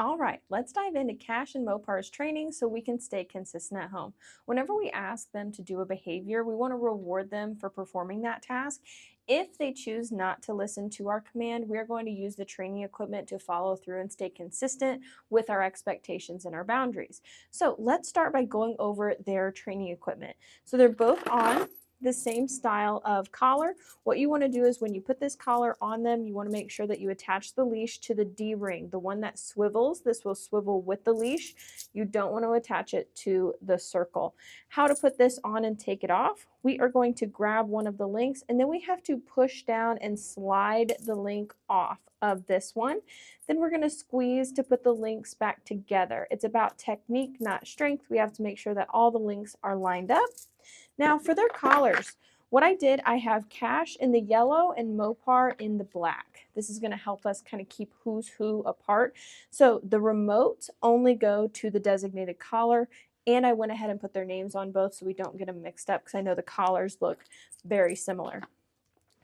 All right, let's dive into Cash and Mopar's training so we can stay consistent at home. Whenever we ask them to do a behavior, we want to reward them for performing that task. If they choose not to listen to our command, we are going to use the training equipment to follow through and stay consistent with our expectations and our boundaries. So let's start by going over their training equipment. So they're both on the same style of collar. What you want to do is when you put this collar on them, you want to make sure that you attach the leash to the D-ring, the one that swivels. This will swivel with the leash. You don't want to attach it to the circle. How to put this on and take it off? We are going to grab one of the links and then we have to push down and slide the link off of this one. Then we're going to squeeze to put the links back together. It's about technique, not strength. We have to make sure that all the links are lined up. Now for their collars, what I did, I have Cash in the yellow and Mopar in the black. This is going to help us kind of keep who's who apart. So the remotes only go to the designated collar, and I went ahead and put their names on both so we don't get them mixed up because I know the collars look very similar.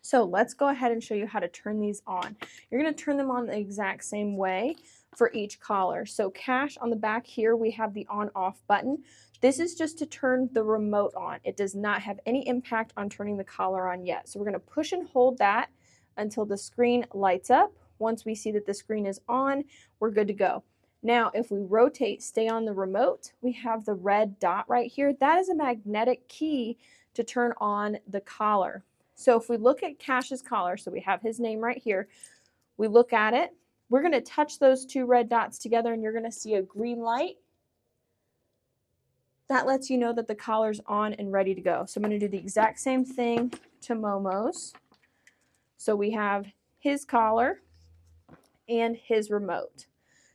So let's go ahead and show you how to turn these on. You're going to turn them on the exact same way for each collar. So Cash on the back here, we have the on-off button. This is just to turn the remote on. It does not have any impact on turning the collar on yet. So we're going to push and hold that until the screen lights up. Once we see that the screen is on, we're good to go. Now, if we rotate, stay on the remote, we have the red dot right here. That is a magnetic key to turn on the collar. So if we look at Cash's collar, so we have his name right here, we look at it, we're going to touch those two red dots together and you're going to see a green light. That lets you know that the collar's on and ready to go. So I'm going to do the exact same thing to Momo's. So we have his collar and his remote.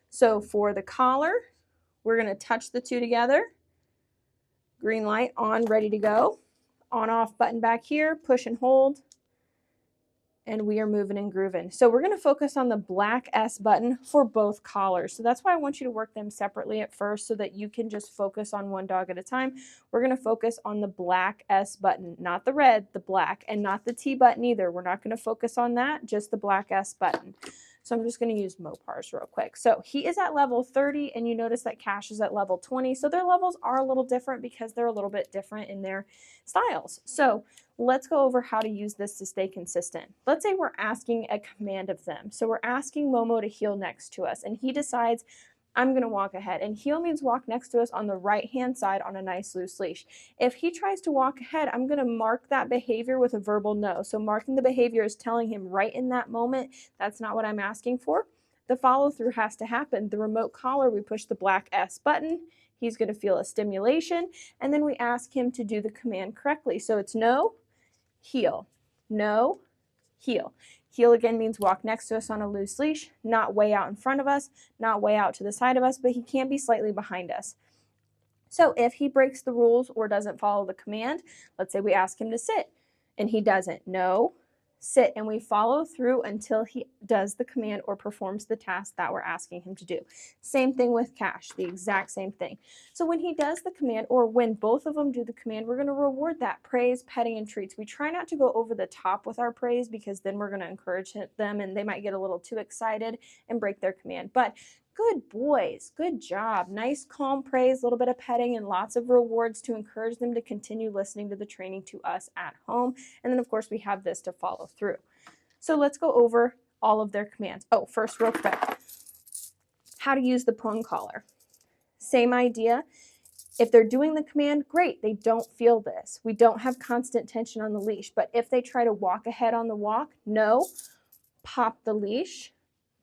So for the collar, we're going to touch the two together. Green light on, ready to go. On-off button back here, push and hold, and we are moving and grooving. So we're going to focus on the black S button for both collars. So that's why I want you to work them separately at first so that you can just focus on one dog at a time. We're going to focus on the black S button, not the red, the black, and not the T button either. We're not going to focus on that, just the black S button. So I'm just going to use Mopar's real quick. So he is at level 30 and you notice that Cash is at level 20. So their levels are a little different because they're a little bit different in their styles. So let's go over how to use this to stay consistent. Let's say we're asking a command of them. So we're asking Momo to heel next to us and he decides, I'm going to walk ahead. And heel means walk next to us on the right-hand side on a nice loose leash. If he tries to walk ahead, I'm going to mark that behavior with a verbal no. So marking the behavior is telling him right in that moment, that's not what I'm asking for. The follow-through has to happen. The remote collar, we push the black S button. He's going to feel a stimulation. And then we ask him to do the command correctly. So it's no, heel, no, heel. Heel again means walk next to us on a loose leash, not way out in front of us, not way out to the side of us, but he can be slightly behind us. So if he breaks the rules or doesn't follow the command, let's say we ask him to sit and he doesn't. No, sit, and we follow through until he does the command or performs the task that we're asking him to do. Same thing with Cash, the exact same thing. So when he does the command, or when both of them do the command, we're going to reward that praise, petting, and treats. We try not to go over the top with our praise because then we're going to encourage them and they might get a little too excited and break their command. But good boys, good job. Nice calm praise, a little bit of petting, and lots of rewards to encourage them to continue listening to the training to us at home. And then of course we have this to follow through. So let's go over all of their commands. Oh, first real quick, how to use the prong collar. Same idea. If they're doing the command, great, they don't feel this. We don't have constant tension on the leash, but if they try to walk ahead on the walk, no, pop the leash,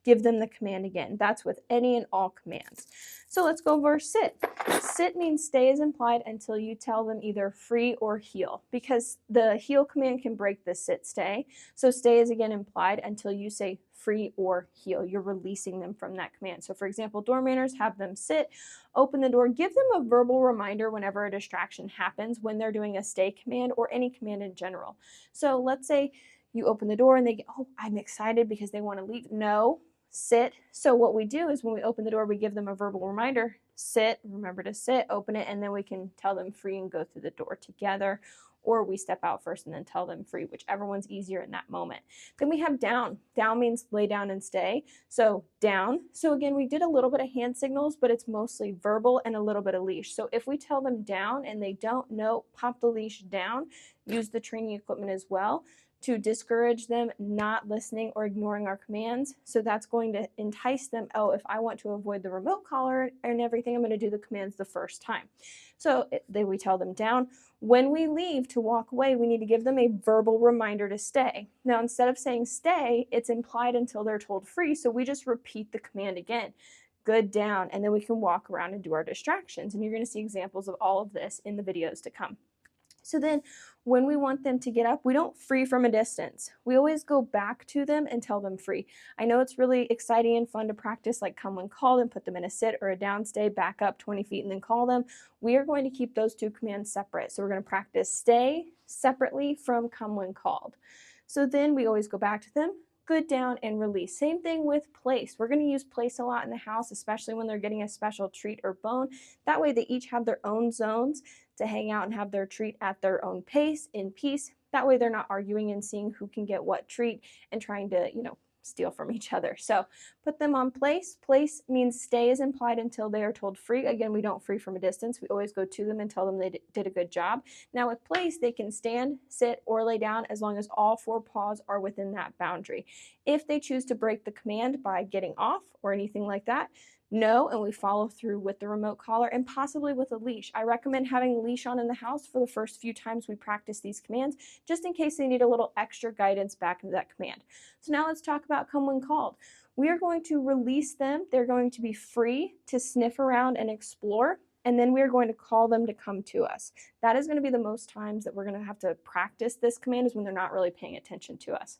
give them the command again. That's with any and all commands. So let's go over sit. Sit means stay is implied until you tell them either free or heel, because the heel command can break the sit stay. So stay is again implied until you say free or heel. You're releasing them from that command. So for example, door manners, have them sit, open the door, give them a verbal reminder whenever a distraction happens when they're doing a stay command or any command in general. So let's say you open the door and they get, oh, I'm excited because they want to leave. No, sit. So what we do is when we open the door, we give them a verbal reminder, sit, remember to sit, open it, and then we can tell them free and go through the door together. or we step out first and then tell them free, whichever one's easier in that moment. Then we have down. Down means lay down and stay. So down. So again, we did a little bit of hand signals, but it's mostly verbal and a little bit of leash. So if we tell them down and they don't know, pop the leash down, use the training equipment as well to discourage them not listening or ignoring our commands. So that's going to entice them, oh, if I want to avoid the remote collar and everything, I'm going to do the commands the first time. So then we tell them down. When we leave to walk away, we need to give them a verbal reminder to stay. Now, instead of saying stay, it's implied until they're told free. So we just repeat the command again, good down, and then we can walk around and do our distractions. And you're going to see examples of all of this in the videos to come. So then when we want them to get up, we don't free from a distance. We always go back to them and tell them free. I know it's really exciting and fun to practice like come when called and put them in a sit or a down stay, back up 20 feet and then call them. We are going to keep those two commands separate. So we're going to practice stay separately from come when called. So then we always go back to them, good down, and release. Same thing with place. We're going to use place a lot in the house, especially when they're getting a special treat or bone. That way they each have their own zones to hang out and have their treat at their own pace, in peace. That way they're not arguing and seeing who can get what treat and trying to, steal from each other. So put them on place. Place means stay is implied until they are told free. Again, we don't free from a distance. We always go to them and tell them they did a good job. Now with place, they can stand, sit, or lay down as long as all four paws are within that boundary. If they choose to break the command by getting off or anything like that, no, and we follow through with the remote collar and possibly with a leash. I recommend having a leash on in the house for the first few times we practice these commands, just in case they need a little extra guidance back into that command. So now let's talk about come when called. We are going to release them. They're going to be free to sniff around and explore, and then we are going to call them to come to us. That is going to be the most times that we're going to have to practice this command, is when they're not really paying attention to us.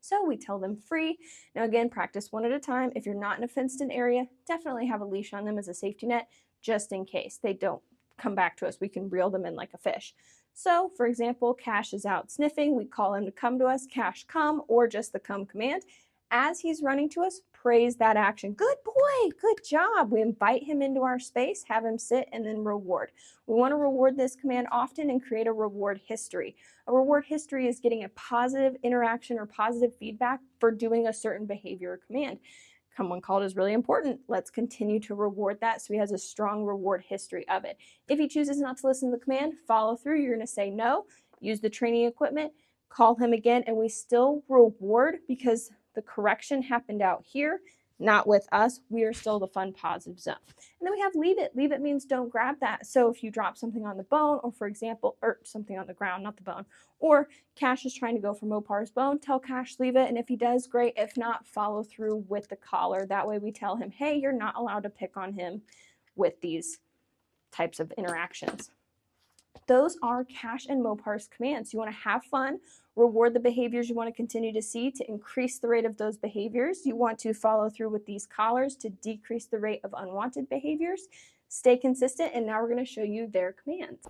So we tell them free. Now again, practice one at a time. If you're not in a fenced-in area, definitely have a leash on them as a safety net, just in case they don't come back to us. We can reel them in like a fish. So for example, Cash is out sniffing. We call him to come to us, Cash come, or just the come command. As he's running to us, praise that action. Good boy, good job. We invite him into our space, have him sit, and then reward. We want to reward this command often and create a reward history. A reward history is getting a positive interaction or positive feedback for doing a certain behavior or command. Come when called is really important. Let's continue to reward that so he has a strong reward history of it. If he chooses not to listen to the command, follow through. You're going to say no, use the training equipment, call him again, and we still reward because the correction happened out here, not with us. We are still the fun, positive zone. And then we have leave it. Leave it means don't grab that. So if you drop something on the bone, or for example, or something on the ground, not the bone, or Cash is trying to go for Mopar's bone, tell Cash leave it. And if he does, great. If not, follow through with the collar. That way we tell him, hey, you're not allowed to pick on him with these types of interactions. Those are Cash and Mopar's commands. You want to have fun, reward the behaviors you want to continue to see to increase the rate of those behaviors. You want to follow through with these collars to decrease the rate of unwanted behaviors. Stay consistent, and now we're going to show you their commands.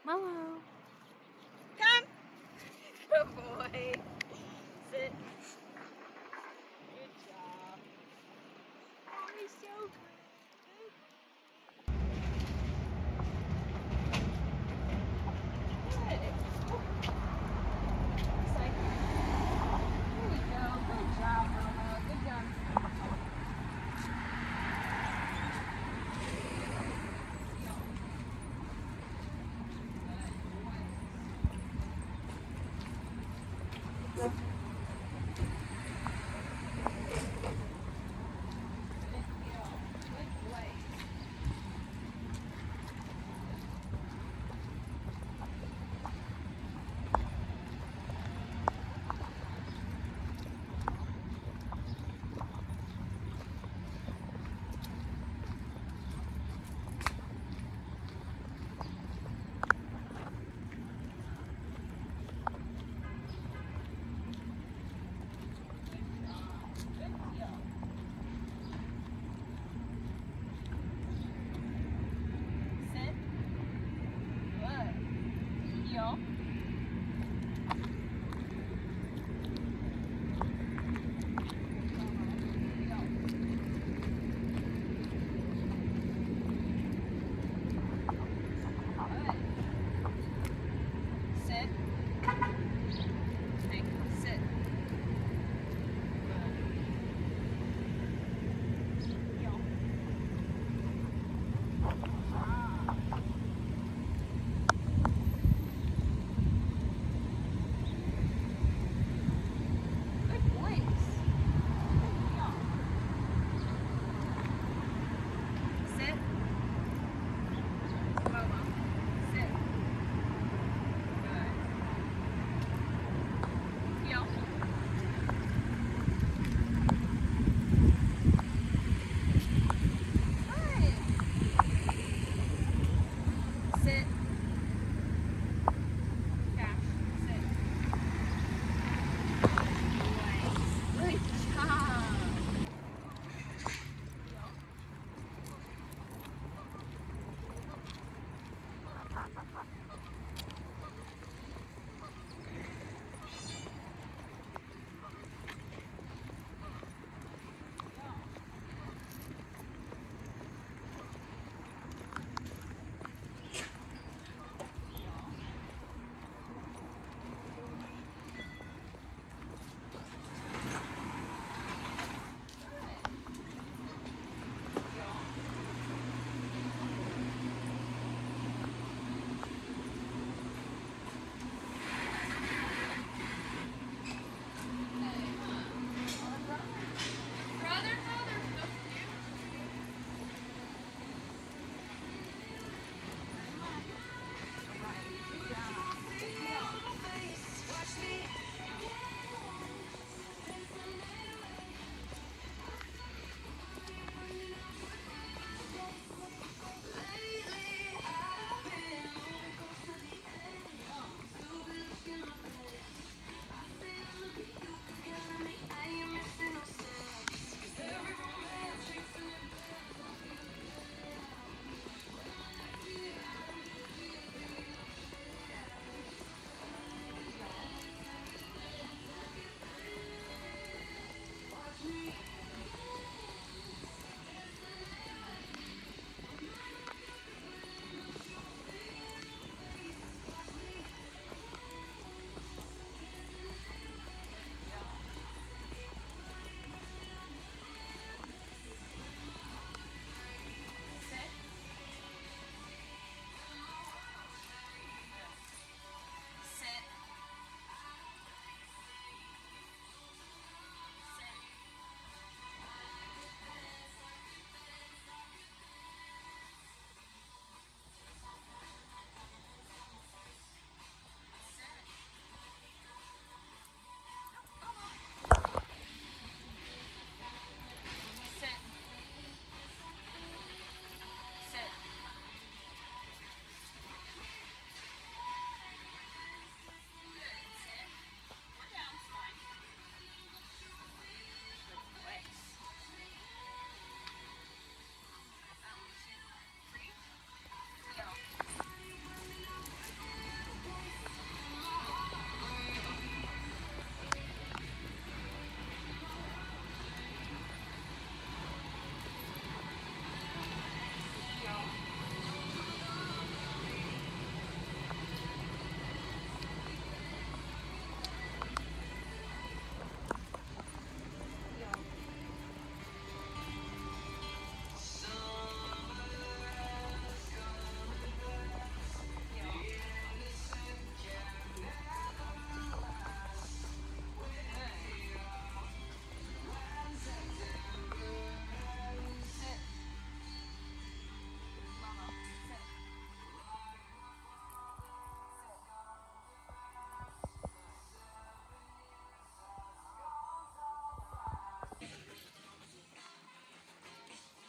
Momo. Come. Good boy. Sit. Good job. Oh, he's so good. Good. Cycle. There we go. Good job, Momo. Good job.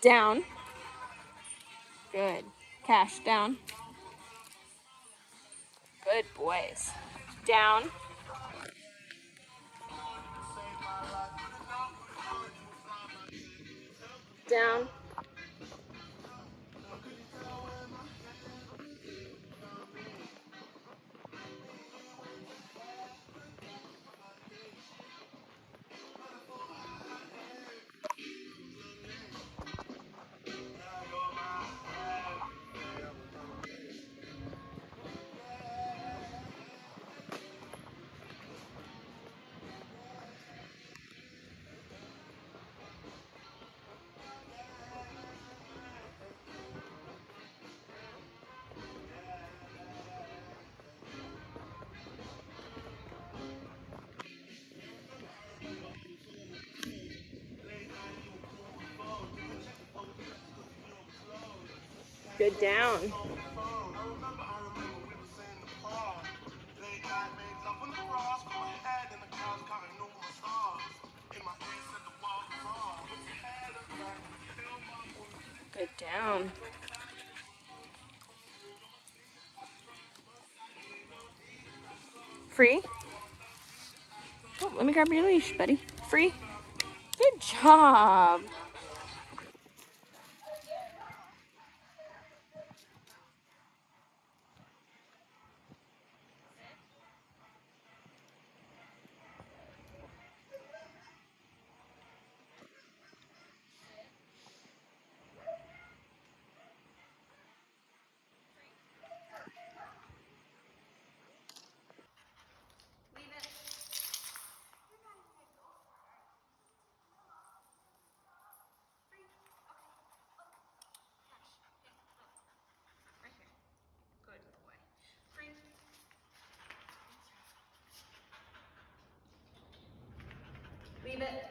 Down. Good. Cash, down. Good boys. Down. Down. Good, down. Good, down. Free. Oh, let me grab your leash, buddy. Free. Good job. Leave it.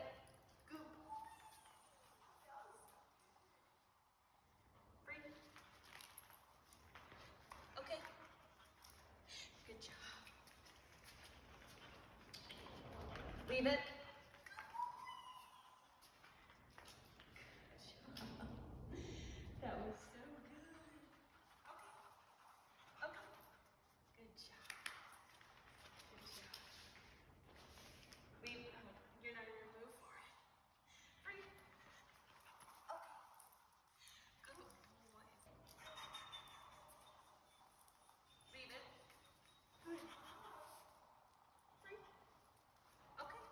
Free. Okay. Good job. Leave it. That was so good. Okay. Okay. Good job. Good job. Leave. You're not even gonna move for it. Free. Okay. Good boy. Leave it. Good. Free. Okay.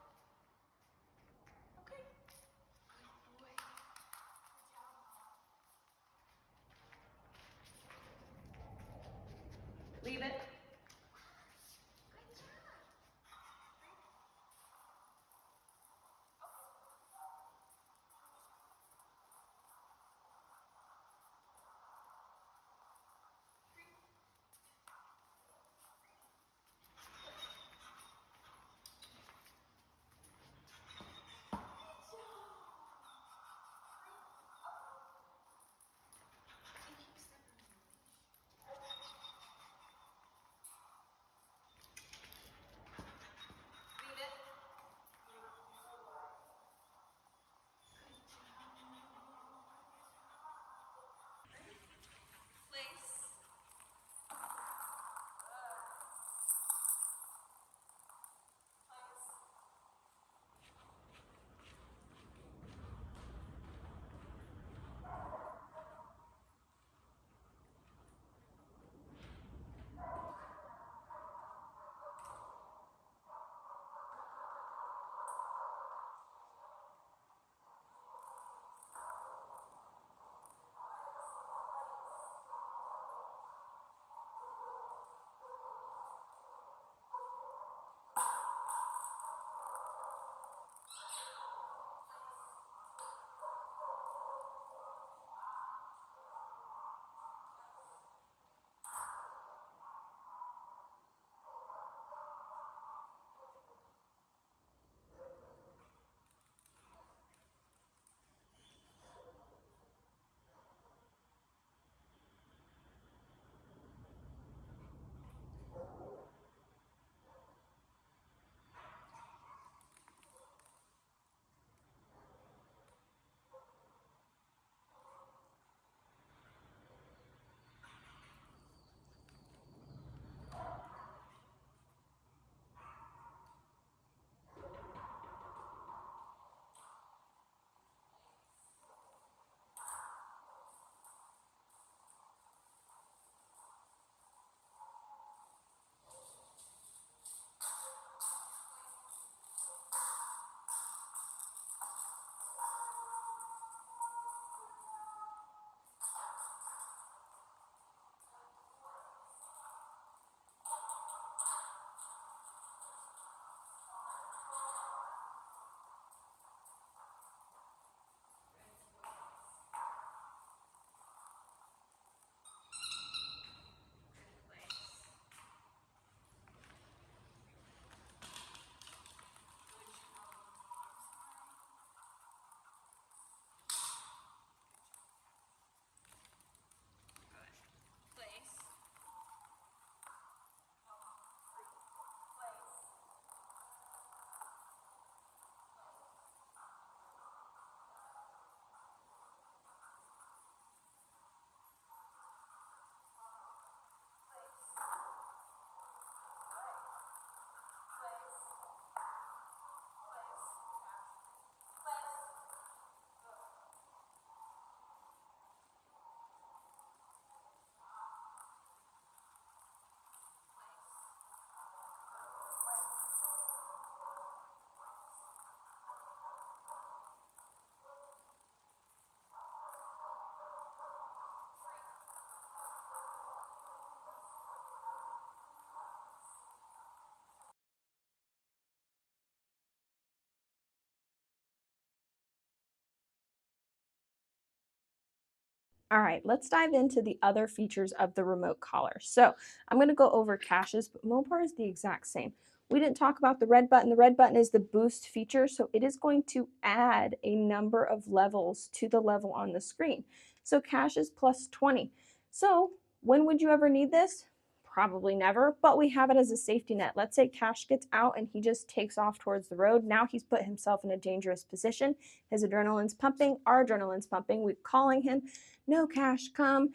All right, let's dive into the other features of the remote collar. So I'm going to go over Cash's, but Mopar is the exact same. We didn't talk about the red button. The red button is the boost feature, so it is going to add a number of levels to the level on the screen. So Cash is plus 20. So when would you ever need this? Probably never, but we have it as a safety net. Let's say Cash gets out and he just takes off towards the road. Now he's put himself in a dangerous position. His adrenaline's pumping, our adrenaline's pumping. We're calling him, no, Cash, come.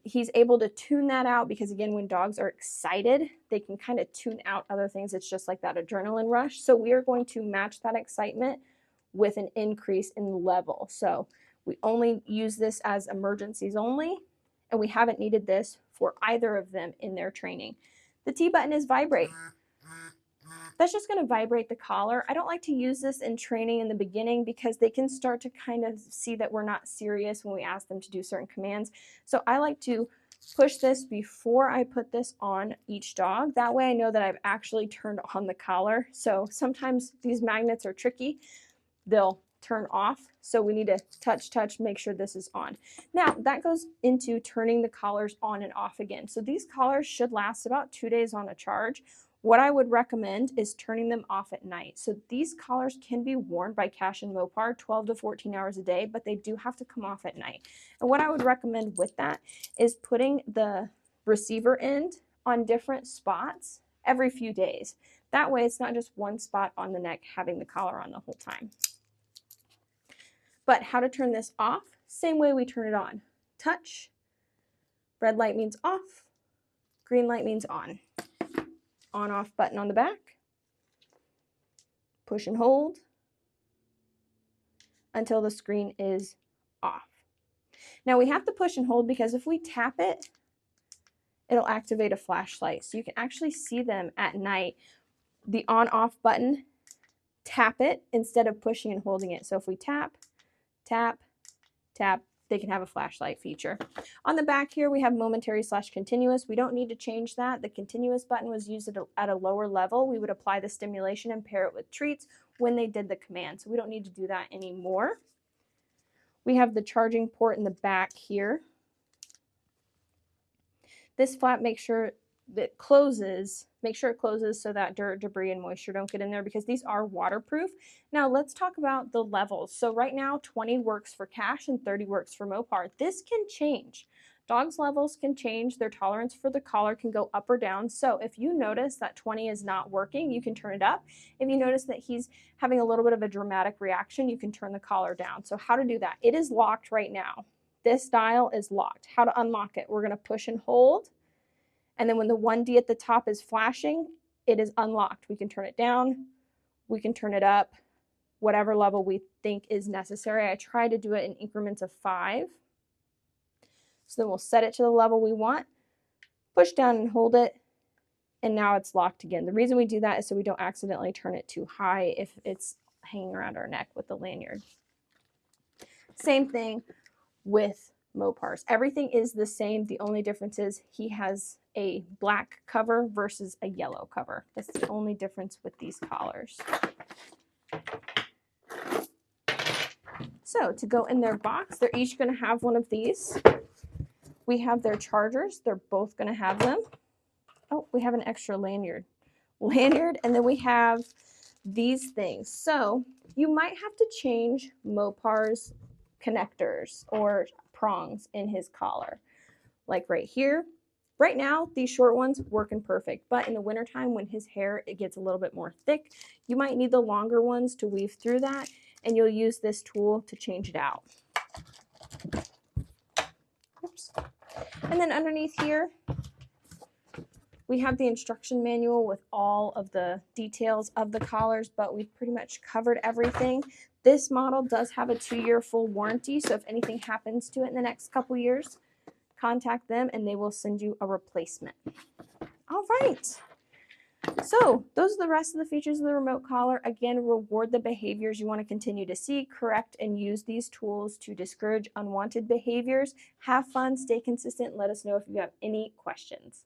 He's able to tune that out because, again, when dogs are excited, they can kind of tune out other things. It's just like that adrenaline rush. So we are going to match that excitement with an increase in level. So we only use this as emergencies only, and we haven't needed this for either of them in their training. The T button is vibrate. That's just going to vibrate the collar. I don't like to use this in training in the beginning because they can start to kind of see that we're not serious when we ask them to do certain commands. So I like to push this before I put this on each dog. That way I know that I've actually turned on the collar. So sometimes these magnets are tricky. They'll turn off. So we need to touch, make sure this is on. Now that goes into turning the collars on and off again. So these collars should last about 2 days on a charge. What I would recommend is turning them off at night. So these collars can be worn by Cash and Mopar 12 to 14 hours a day, but they do have to come off at night. And what I would recommend with that is putting the receiver end on different spots every few days. That way it's not just one spot on the neck having the collar on the whole time. But how to turn this off? Same way we turn it on. Touch, red light means off, green light means on. On-off button on the back, push and hold until the screen is off. Now we have to push and hold because if we tap it, it'll activate a flashlight. So you can actually see them at night. The on-off button, tap it instead of pushing and holding it. So if we tap, tap, tap, they can have a flashlight feature. On the back here, we have momentary/continuous. We don't need to change that. The continuous button was used at a lower level. We would apply the stimulation and pair it with treats when they did the command. So we don't need to do that anymore. We have the charging port in the back here. This flap, make sure it closes so that dirt, debris, and moisture don't get in there because these are waterproof. Now let's talk about the levels. So right now 20 works for Cash and 30 works for Mopar. This can change. Dogs' levels can change. Their tolerance for the collar can go up or down. So if you notice that 20 is not working, you can turn it up. If you notice that he's having a little bit of a dramatic reaction, you can turn the collar down. So how to do that? It is locked right now. This dial is locked. How to unlock it? We're going to push and hold. And then when the 1D at the top is flashing, it is unlocked. We can turn it down, we can turn it up, whatever level we think is necessary. I try to do it in increments of 5. So then we'll set it to the level we want, push down and hold it, and now it's locked again. The reason we do that is so we don't accidentally turn it too high if it's hanging around our neck with the lanyard. Same thing with Mopars. Everything is the same. The only difference is he has a black cover versus a yellow cover. That's the only difference with these collars. So to go in their box, they're each going to have one of these. We have their chargers. They're both going to have them. Oh, we have an extra lanyard. And then we have these things. So you might have to change Mopar's connectors or prongs in his collar. Like right here. Right now, these short ones working perfect, but in the wintertime when his hair it gets a little bit more thick, you might need the longer ones to weave through that, and you'll use this tool to change it out. Oops. And then underneath here, we have the instruction manual with all of the details of the collars, but we've pretty much covered everything. This model does have a 2-year full warranty, so if anything happens to it in the next couple years, contact them and they will send you a replacement. All right. So those are the rest of the features of the remote collar. Again, reward the behaviors you want to continue to see, correct and use these tools to discourage unwanted behaviors. Have fun, stay consistent. Let us know if you have any questions.